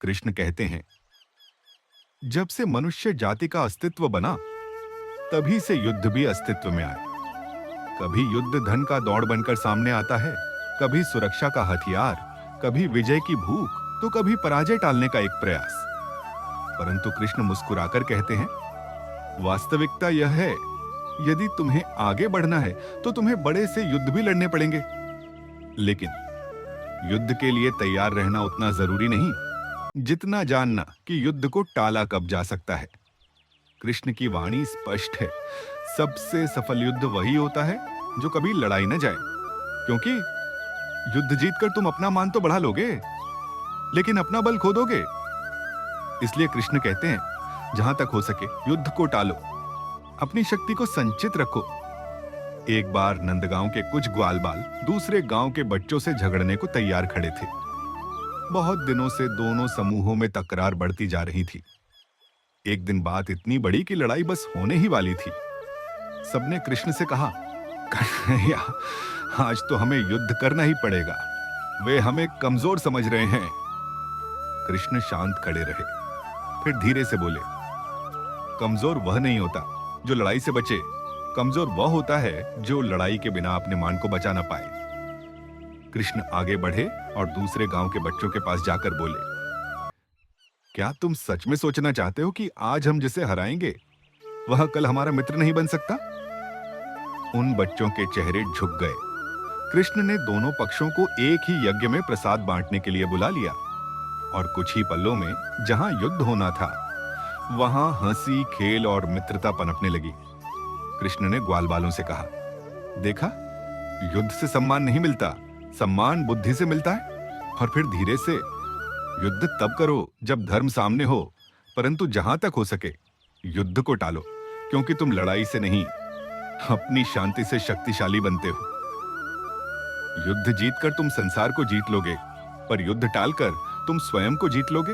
कृष्ण कहते हैं, जब से मनुष्य जाति का अस्तित्व बना, तभी से युद्ध भी अस्तित्व में आया। कभी युद्ध धन का दौड़ बनकर सामने आता है, कभी सुरक्षा का हथियार, कभी विजय की भूख, तो कभी पराजय टालने का एक प्रयास। परंतु कृष्ण मुस्कुराकर कहते हैं, वास्तविकता यह है, यदि तुम्हें आगे बढ़ना है तो तुम्हें बड़े से युद्ध भी लड़ने पड़ेंगे। लेकिन युद्ध के लिए तैयार रहना उतना जरूरी नहीं जितना जानना कि युद्ध को टाला कब जा सकता है। कृष्ण की वाणी स्पष्ट है, सबसे सफल युद्ध वही होता है जो कभी लड़ाई न जाए, क्योंकि युद्ध जीतकर तुम अपना मान तो बढ़ा लोगे, लेकिन अपना बल खो दोगे। इसलिए कृष्ण कहते हैं, जहां तक हो सके युद्ध को टालो, अपनी शक्ति को संचित रखो। एक बार नंदगांव के कुछ ग्वालबाल दूसरे गांव के बच्चों से झगड़ने को तैयार खड़े थे। बहुत दिनों से दोनों समूहों में तकरार बढ़ती जा रही थी। एक दिन बात इतनी बड़ी कि लड़ाई बस होने ही वाली थी। सबने कृष्ण से कहा, कन्हैया, आज तो हमें युद्ध करना ही पड़ेगा, वे हमें कमजोर समझ रहे हैं। कृष्ण शांत खड़े रहे, फिर धीरे से बोले, कमजोर वह नहीं होता जो लड़ाई से बचे, कमजोर वह होता है जो लड़ाई के बिना अपने मान को बचा ना पाए। कृष्ण आगे बढ़े और दूसरे गांव के बच्चों के पास जाकर बोले, क्या तुम सच में सोचना चाहते हो कि आज हम जिसे हराएंगे वह कल हमारा मित्र नहीं बन सकता? उन बच्चों के चेहरे झुक गए। कृष्ण ने दोनों पक्षों को एक ही यज्ञ में प्रसाद बांटने के लिए बुला लिया और कुछ ही पलों में जहां युद्ध होना था वहां हंसी, खेल और मित्रता पनपने लगी। कृष्ण ने ग्वालबालों से कहा, देखा, युद्ध से सम्मान नहीं मिलता, सम्मान बुद्धि से मिलता है। और फिर धीरे से, युद्ध तब करो जब धर्म सामने हो, परंतु जहां तक हो सके युद्ध को टालो, क्योंकि तुम लड़ाई से नहीं, अपनी शांति से शक्तिशाली बनते हो। युद्ध जीतकर तुम संसार को जीत लोगे, पर युद्ध टालकर तुम स्वयं को जीत लोगे।